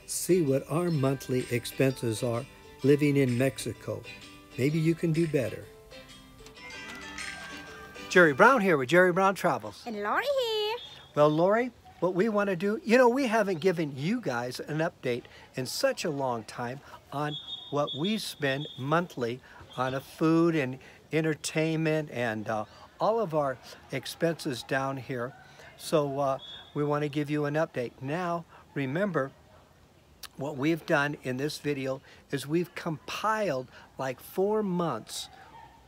See what our monthly expenses are living in Mexico. Maybe you can do better. Jerry Brown here with Jerry Brown Travels. And Lori here. Well, Lori, what we want to do, we haven't given you guys an update in such a long time on what we spend monthly on food and entertainment and all of our expenses down here. So we want to give you an update. Now, remember, what we've done in this video is we've compiled like 4 months,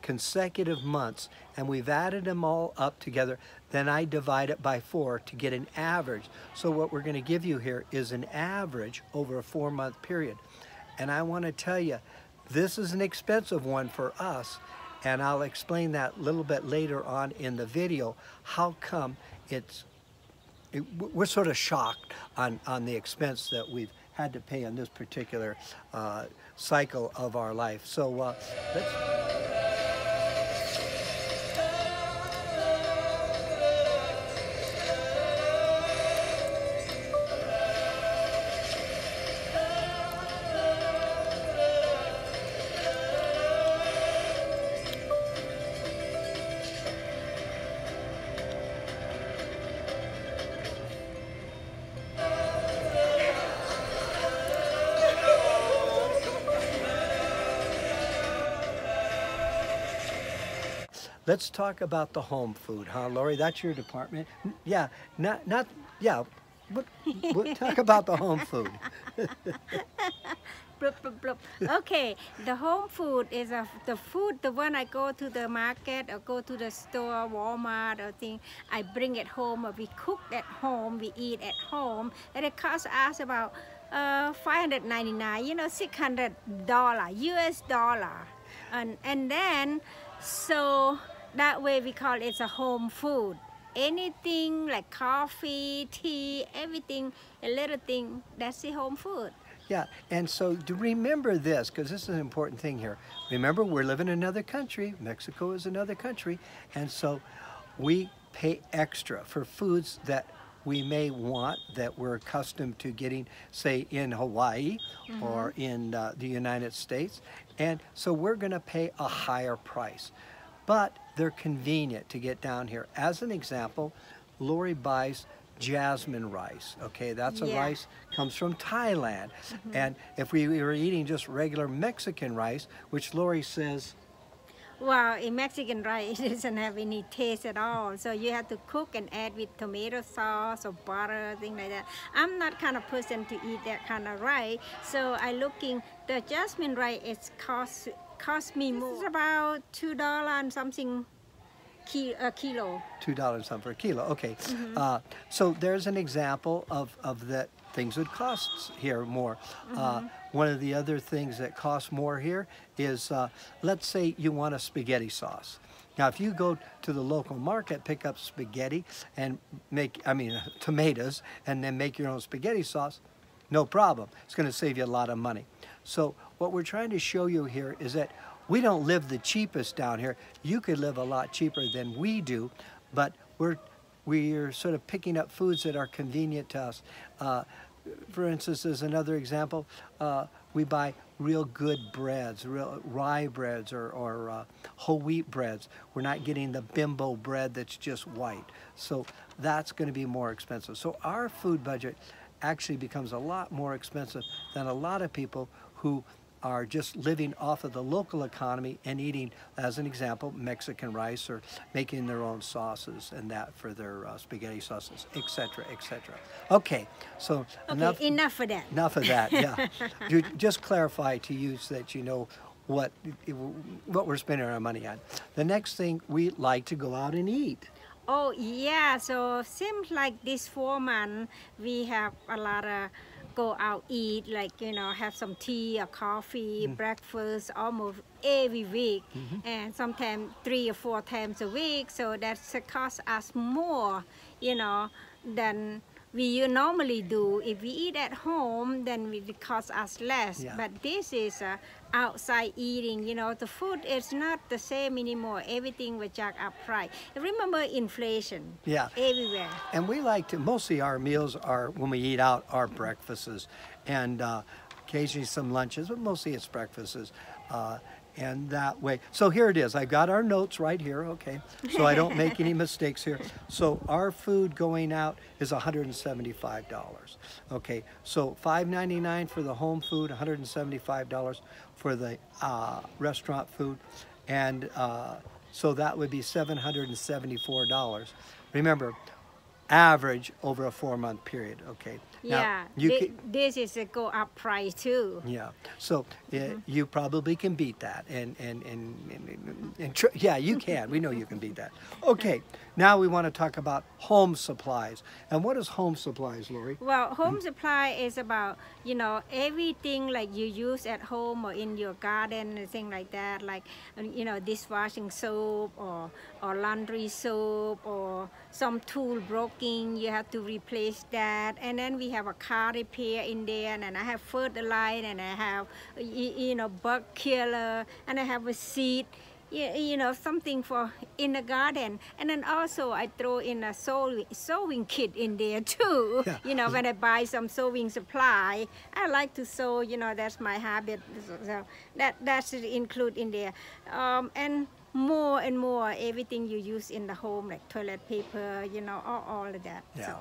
consecutive months, and we've added them all up together. Then I divide it by 4 to get an average. So what we're going to give you here is an average over a 4-month period. And I want to tell you, this is an expensive one for us, and I'll explain that a little bit later on in the video, how come we're sort of shocked on the expense that we've had to pay on this particular cycle of our life. So let's... Let's talk about the home food, huh, Lori? That's your department. Yeah, yeah. We'll talk about the home food. Blup, blup, blup. Okay, the home food is the one I go to the market or go to the store, Walmart or thing. I bring it home, or we cook at home, we eat at home, and it costs us about $599, $600 US dollar, and then so that way we call it a home food. Anything like coffee, tea, everything, a little thing, that's the home food. Yeah, and so to remember this, because this is an important thing here. Remember, we're living in another country. Mexico is another country. And so we pay extra for foods that we may want, that we're accustomed to getting, say, in Hawaii or in the United States. And so we're going to pay a higher price. But they're convenient to get down here. As an example, Lori buys jasmine rice. Okay, that's a rice, comes from Thailand. And if we were eating just regular Mexican rice, which Lori says, well, in Mexican rice, it doesn't have any taste at all. So you have to cook and add with tomato sauce or butter, things like that. I'm not kind of person to eat that kind of rice. So I looking, the jasmine rice, it cost me more. It's about $2 and something a kilo. $2 something for a kilo, okay. So there's an example of that things would cost here more. One of the other things that costs more here is, let's say you want a spaghetti sauce. Now, if you go to the local market, pick up spaghetti and tomatoes, and then make your own spaghetti sauce, no problem. It's going to save you a lot of money. So what we're trying to show you here is that we don't live the cheapest down here. You could live a lot cheaper than we do, but we're sort of picking up foods that are convenient to us. For instance, as another example, we buy real good breads, real rye breads or whole wheat breads. We're not getting the bimbo bread that's just white. So that's going to be more expensive. So our food budget actually becomes a lot more expensive than a lot of people who are just living off of the local economy and eating, as an example, Mexican rice or making their own sauces and that for their spaghetti sauces, etc., etc. Okay, so enough of that. Enough of that, yeah. Just clarify to you so that you know what we're spending our money on. The next thing, we like to go out and eat. Oh yeah, so seems like this 4 months we have a lot of go out eat, like have some tea or coffee, breakfast almost every week, and sometimes 3 or 4 times a week. So that costs us more, than we normally do. If we eat at home, then it costs us less. Yeah. But this is outside eating. You know, the food is not the same anymore. Everything was jacked up price. Remember inflation? Yeah. Everywhere. And we like to, mostly our meals are, when we eat out, are breakfasts. And occasionally some lunches, but mostly it's breakfasts. And that way, so here it is. I got our notes right here, okay, so I don't make any mistakes here. So our food going out is $175, okay, so $5.99 for the home food, $175 for the restaurant food, and so that would be $774. Remember, average over a 4-month period, okay. Yeah, this is a go up price too. Yeah, so you probably can beat that, and yeah, you can. We know you can beat that. Okay, now we want to talk about home supplies. And what is home supplies, Lori? Well, home supply is about, you know, everything like you use at home or in your garden and things like that, like, you know, dishwashing soap or laundry soap, or some tool broken, you have to replace that. And then we have a car repair in there, and I have fertilizer, and I have, you know, bug killer, and I have a seed, you know, something for in the garden. And then also I throw in a sewing kit in there too. Yeah. You know, when I buy some sewing supply, I like to sew, you know, that's my habit. So that should include in there. And more and more, everything you use in the home, like toilet paper, you know, all of that. Yeah. So.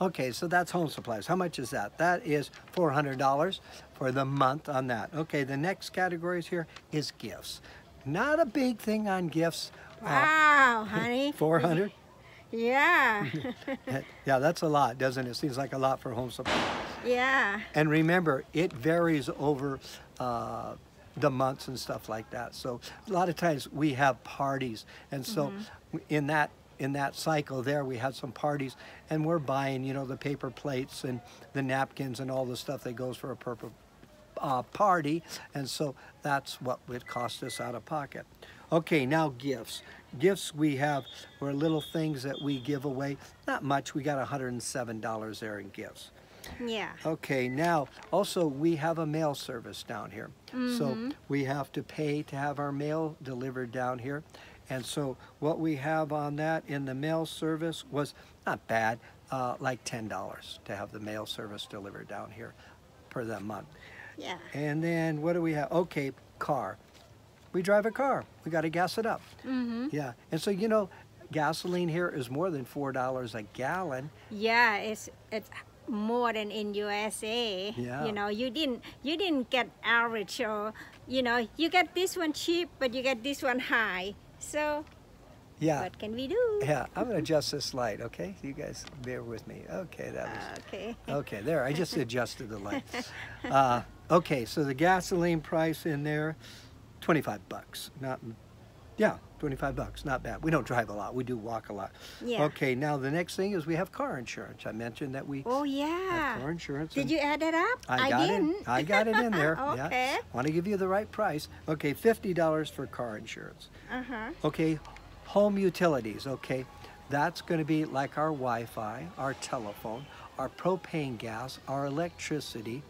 Okay, so that's home supplies. How much is that? That is $400 for the month on that. Okay, the next categories here is gifts. Not a big thing on gifts. Wow, honey. 400? Yeah. Yeah, that's a lot, doesn't it? Seems like a lot for home supplies. Yeah. And remember, it varies over the months and stuff like that. So a lot of times we have parties, and so in that cycle there, we had some parties, and we're buying, you know, the paper plates and the napkins and all the stuff that goes for a purpose. Party, and so that's what would cost us out of pocket. Okay, now gifts. Gifts we have were little things that we give away. Not much. We got $107 there in gifts. Yeah. Okay, now also we have a mail service down here. So we have to pay to have our mail delivered down here. And so what we have on that in the mail service was not bad, like $10 to have the mail service delivered down here per that month. Yeah. And then what do we have? Okay, car. We drive a car. We got to gas it up. Yeah. And so, you know, gasoline here is more than $4 a gallon. Yeah, it's more than in USA. Yeah. You know, you didn't get average, or, you know, you get this one cheap, but you get this one high. So yeah. What can we do? Yeah, I'm going to adjust this light, okay? You guys bear with me. Okay, that was... Okay. Okay, there, I just adjusted the light. Okay, so the gasoline price in there, 25 bucks. Not, yeah, 25 bucks, not bad. We don't drive a lot, we do walk a lot. Yeah. Okay, now the next thing is we have car insurance. I mentioned that we have car insurance. Did you add it up? I didn't. I got it in there. Okay. Yeah. Want to give you the right price. Okay, $50 for car insurance. Okay, home utilities, okay. That's going to be like our Wi-Fi, our telephone, our propane gas, our electricity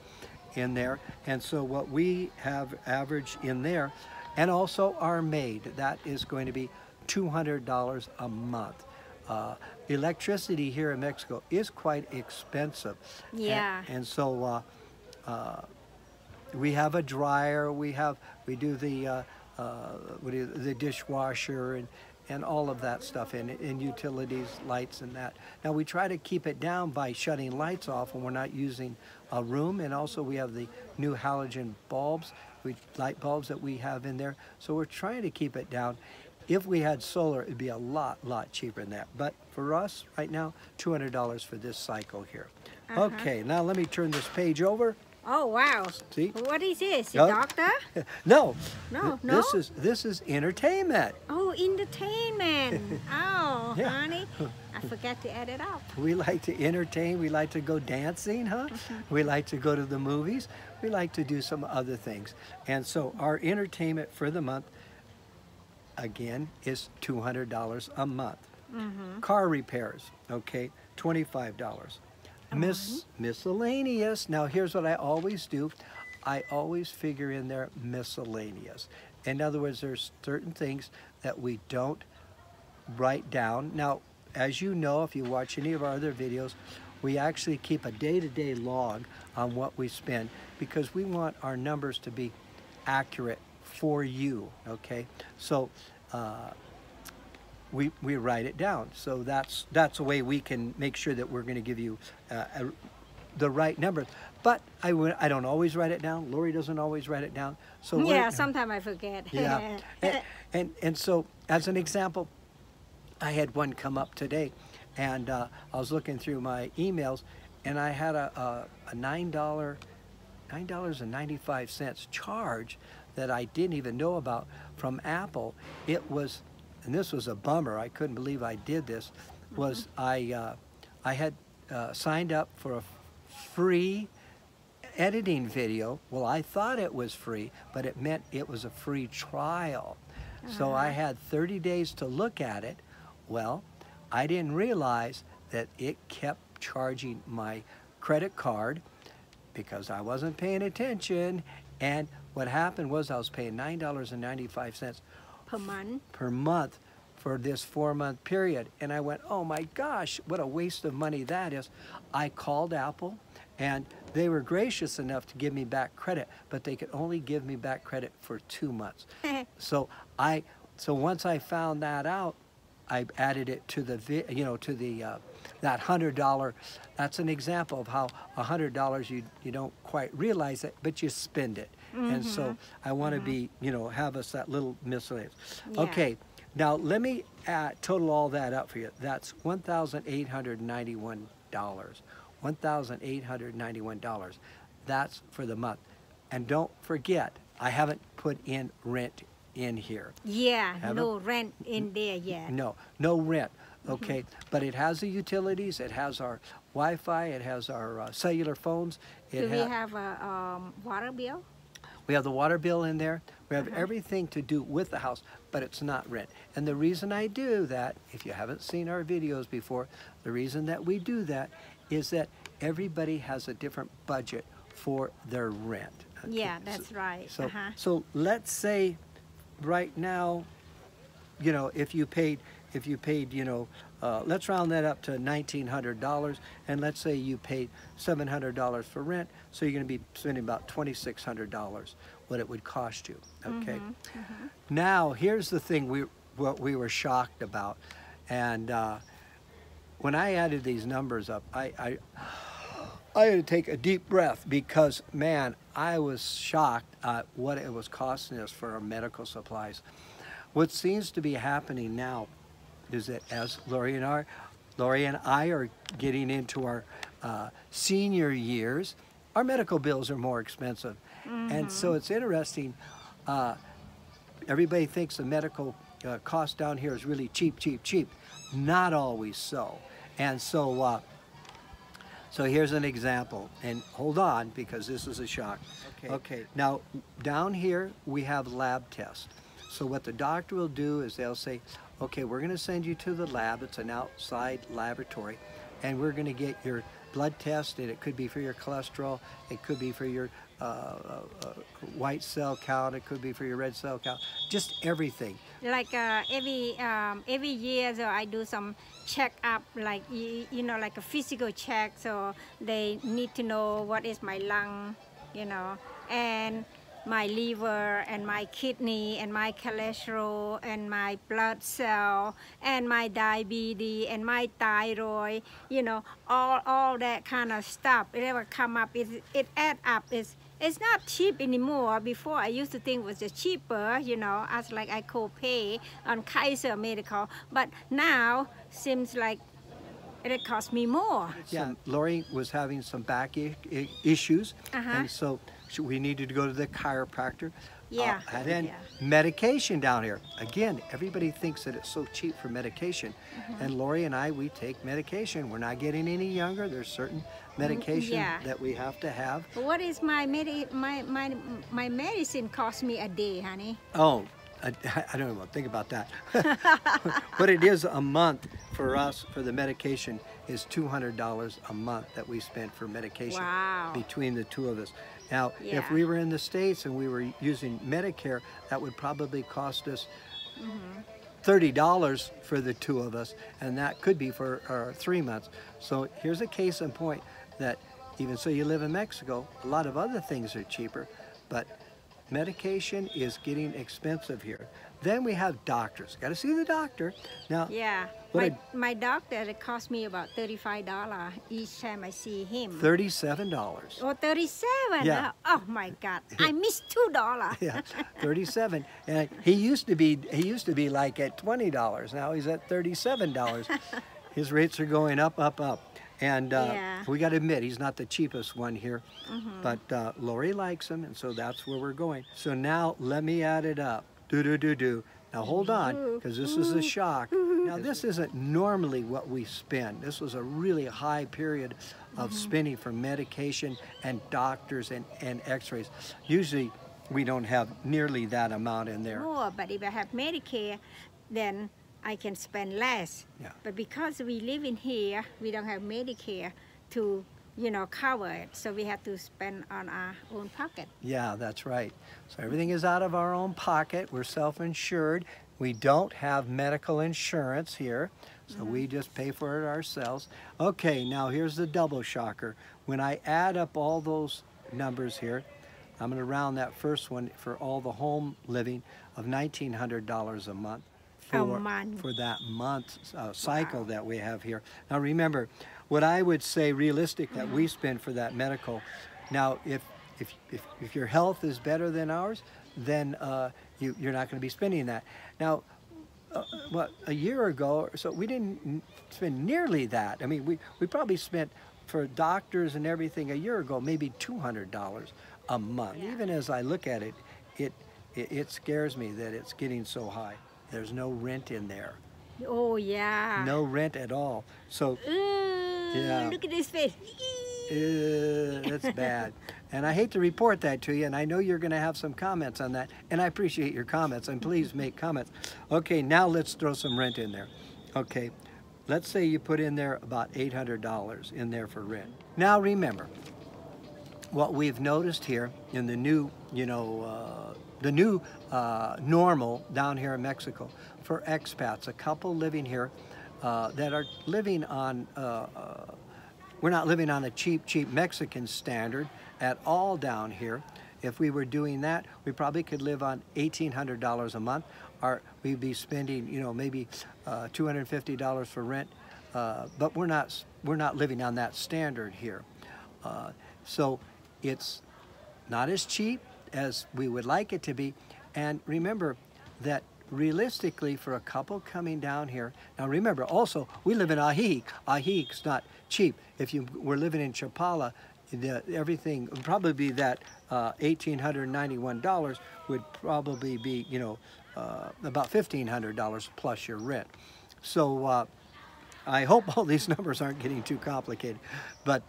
in there. And so what we have averaged in there, and also our maid, that is going to be $200 a month. Electricity here in Mexico is quite expensive. Yeah. And so we have a dryer, we do the dishwasher and all of that stuff in utilities, lights and that. Now we try to keep it down by shutting lights off when we're not using a room, and also we have the new halogen bulbs, light bulbs that we have in there. So we're trying to keep it down. If we had solar, it'd be a lot cheaper than that. But for us right now, $200 for this cycle here. Okay, now let me turn this page over. Oh wow! See? What is this? A doctor? No. No. This is entertainment. Oh, entertainment. Oh, Yeah. honey, I forgot to add it up. We like to entertain. We like to go dancing, huh? We like to go to the movies. We like to do some other things. And so our entertainment for the month, again, is $200 a month. Car repairs, okay, $25. Miscellaneous. Now here's what I always do. I always figure in there miscellaneous. In other words, there's certain things that we don't write down. Now, as you know, if you watch any of our other videos, we actually keep a day-to-day log on what we spend because we want our numbers to be accurate for you, okay? So we write it down. So that's a way we can make sure that we're going to give you the right numbers. But I don't always write it down. Lori doesn't always write it down. So yeah, sometimes I forget. Yeah, and so as an example, I had one come up today, and I was looking through my emails, and I had a $9.95 charge that I didn't even know about from Apple. It was, and this was a bummer. I couldn't believe I did this. Was I had signed up for a free editing video. Well, I thought it was free, but it meant it was a free trial. So I had 30 days to look at it. Well, I didn't realize that it kept charging my credit card because I wasn't paying attention. And what happened was I was paying $9.95 per month for this 4-month period. And I went, oh my gosh, what a waste of money that is. I called Apple, and they were gracious enough to give me back credit, but they could only give me back credit for 2 months. So once I found that out, I added it to the that $100. That's an example of how $100 you don't quite realize it, but you spend it. And so I want to be, have us that little miscellaneous. Yeah. Okay, now let me total all that up for you. That's $1,891. $1,891. That's for the month. And don't forget, I haven't put in rent in here. Yeah, no rent in there yet. No rent. Okay, but it has the utilities, it has our Wi-Fi, it has our cellular phones. Do we have a water bill? We have the water bill in there. We have everything to do with the house, but it's not rent. And the reason I do that, if you haven't seen our videos before, the reason that we do that is that everybody has a different budget for their rent. Okay? Yeah, that's right. So let's say right now, if you paid, let's round that up to $1,900, and let's say you paid $700 for rent, so you're going to be spending about $2,600, what it would cost you. Okay. Now here's the thing what we were shocked about, and when I added these numbers up, I had to take a deep breath because, man, I was shocked at what it was costing us for our medical supplies. What seems to be happening now is that as Lori and I are getting into our senior years, our medical bills are more expensive. And so it's interesting, everybody thinks the medical cost down here is really cheap. Not always so. And so so here's an example, and hold on because this is a shock. Okay, now down here we have lab tests. So what the doctor will do is they'll say, okay, we're going to send you to the lab. It's an outside laboratory, and we're going to get your blood test, and it could be for your cholesterol, it could be for your white cell count, it could be for your red cell count, just everything. Like every year, so I do some check up, like like a physical check. So they need to know what is my lung, and my liver and my kidney and my cholesterol and my blood cell and my diabetes and my thyroid, all that kind of stuff. It ever come up, it add up. It's not cheap anymore. Before I used to think it was just cheaper, as like I co-pay on Kaiser Medical, but now seems like it cost me more. Yeah, Lori was having some back issues, and so we needed to go to the chiropractor. Yeah. And then medication down here. Again, everybody thinks that it's so cheap for medication. And Lori and I, we take medication. We're not getting any younger. There's certain medication that we have to have. What is my medicine cost me a day, honey? Oh, I don't know, think about that. What it is a month for us, for the medication, is $200 a month that we spent for medication. Wow. Between the two of us. Now, Yeah. if we were in the States and we were using Medicare, that would probably cost us $30 for the two of us, and that could be for 3 months. So here's a case in point that even so you live in Mexico, a lot of other things are cheaper, but medication is getting expensive here. Then we have doctors. Got to see the doctor. Now, Yeah, my doctor, it cost me about $35 each time I see him. $37. Oh, 37? Yeah. Oh my God, I missed $2. Yeah, 37. And he used to be like at $20. Now he's at $37. His rates are going up, up, up. And Yeah. we got to admit, he's not the cheapest one here, but Lori likes him, and so that's where we're going. So now let me add it up. Do. Now hold on, because this is a shock. Now this isn't normally what we spend. This was a really high period of spending for medication and doctors and x-rays. Usually we don't have nearly that amount in there. More, but if I have Medicare, then I can spend less. Yeah. But because we live in here, we don't have Medicare to, cover it. So we have to spend on our own pocket. Yeah, that's right. So everything is out of our own pocket. We're self-insured. We don't have medical insurance here, so we just pay for it ourselves. Okay, now here's the double shocker. When I add up all those numbers here, I'm going to round that first one for all the home living of $1,900 a month. For that month cycle that we have here. Now remember, what I would say realistic that we spend for that medical. Now, if your health is better than ours, then you're not going to be spending that. Now, a year ago or so, we didn't spend nearly that. I mean, we probably spent for doctors and everything a year ago maybe $200 a month. Yeah. Even as I look at it, it scares me that it's getting so high. There's no rent in there. Oh, yeah. No rent at all. So, yeah. Look at this face. That's bad. And I hate to report that to you, and I know you're going to have some comments on that, and I appreciate your comments, and please make comments. Okay, now let's throw some rent in there. Okay, let's say you put in there about $800 in there for rent. Now remember, what we've noticed here in the new, normal down here in Mexico for expats, a couple living here that are living on, we're not living on a cheap Mexican standard at all down here. If we were doing that, we probably could live on $1,800 a month, or we'd be spending, maybe $250 for rent. But we're not living on that standard here. So it's not as cheap as we would like it to be. And remember that realistically for a couple coming down here, now remember also we live in Ajijic. Ajijic's not cheap. If you were living in Chapala, everything would probably be that $1,891 would probably be, about $1,500 plus your rent. So I hope all these numbers aren't getting too complicated, but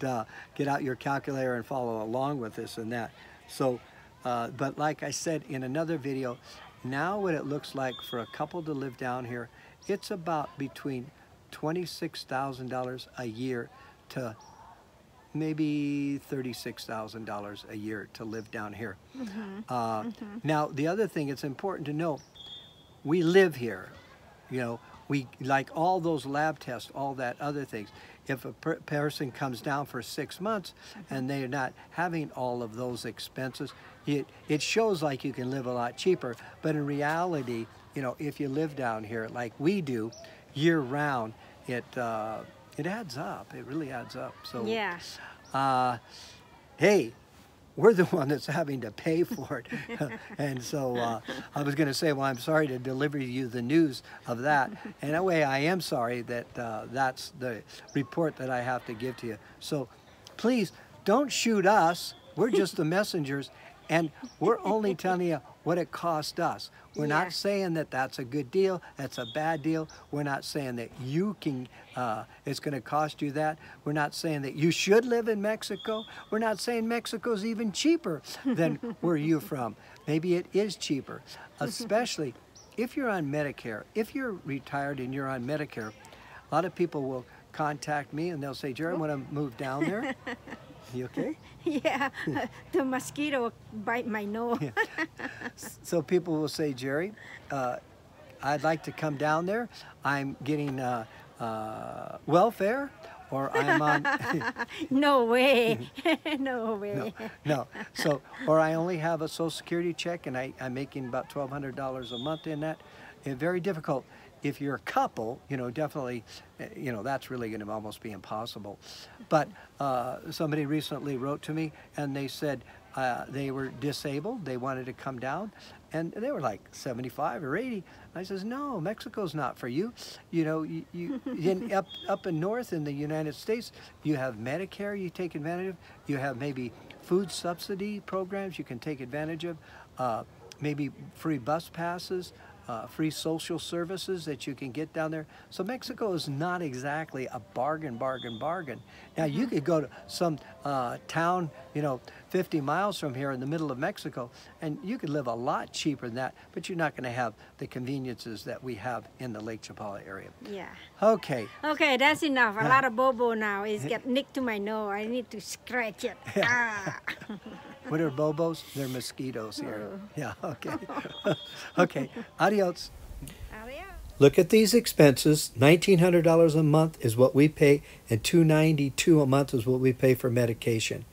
get out your calculator and follow along with this and that. So, but like I said in another video, now what it looks like for a couple to live down here, it's about between $26,000 a year to maybe $36,000 a year to live down here. Now, the other thing it's important to know, we live here. We like all those lab tests, all that other things. If a person comes down for 6 months and they're not having all of those expenses, it shows like you can live a lot cheaper. But in reality, if you live down here like we do, year round, it adds up. It really adds up. So Yeah. Hey, we're the one that's having to pay for it. And so I was going to say, well, I'm sorry to deliver you the news of that. And in a way, I am sorry that that's the report that I have to give to you. So please don't shoot us. We're just the messengers. And we're only telling you what it cost us. We're Yeah. not saying that that's a good deal, that's a bad deal. We're not saying that you can, it's going to cost you that. We're not saying that you should live in Mexico. We're not saying Mexico's even cheaper than where you're from. Maybe it is cheaper, especially if you're on Medicare, if you're retired and you're on Medicare, a lot of people will contact me and they'll say, Jerry, I want to move down there. You okay? Yeah, the mosquito bite my nose. Yeah. So people will say, Jerry, I'd like to come down there. I'm getting welfare, or I'm on. No way. No way. No. So, or I only have a Social Security check, and I'm making about $1,200 a month in that. And very difficult. If you're a couple, you know, definitely, you know, that's really going to almost be impossible. But somebody recently wrote to me, and they said they were disabled. They wanted to come down, and they were like 75 or 80. I says, no, Mexico's not for you. You know, up in north in the United States, you have Medicare you take advantage of. You have maybe food subsidy programs you can take advantage of, maybe free bus passes. Free social services that you can get down there. So Mexico is not exactly a bargain. Now you could go to some town, you know, 50 miles from here in the middle of Mexico, and you could live a lot cheaper than that, but you're not going to have the conveniences that we have in the Lake Chapala area. Yeah. Okay. Okay, that's enough. A lot of bobo now. It's got nicked to my nose. I need to scratch it. Ah. What are bobos? They're mosquitoes here. Yeah, okay. Okay, adios. Adios. Look at these expenses. $1,900 a month is what we pay, and $292 a month is what we pay for medication.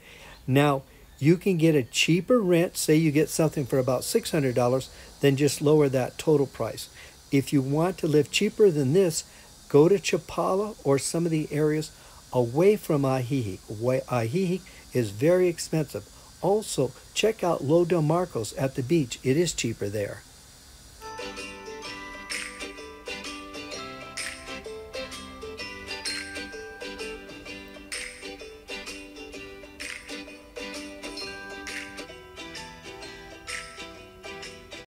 Now, you can get a cheaper rent. Say you get something for about $600, then just lower that total price. If you want to live cheaper than this, go to Chapala or some of the areas away from Ajijic. Ajijic is very expensive. Also, check out Lo Del Marcos at the beach. It is cheaper there.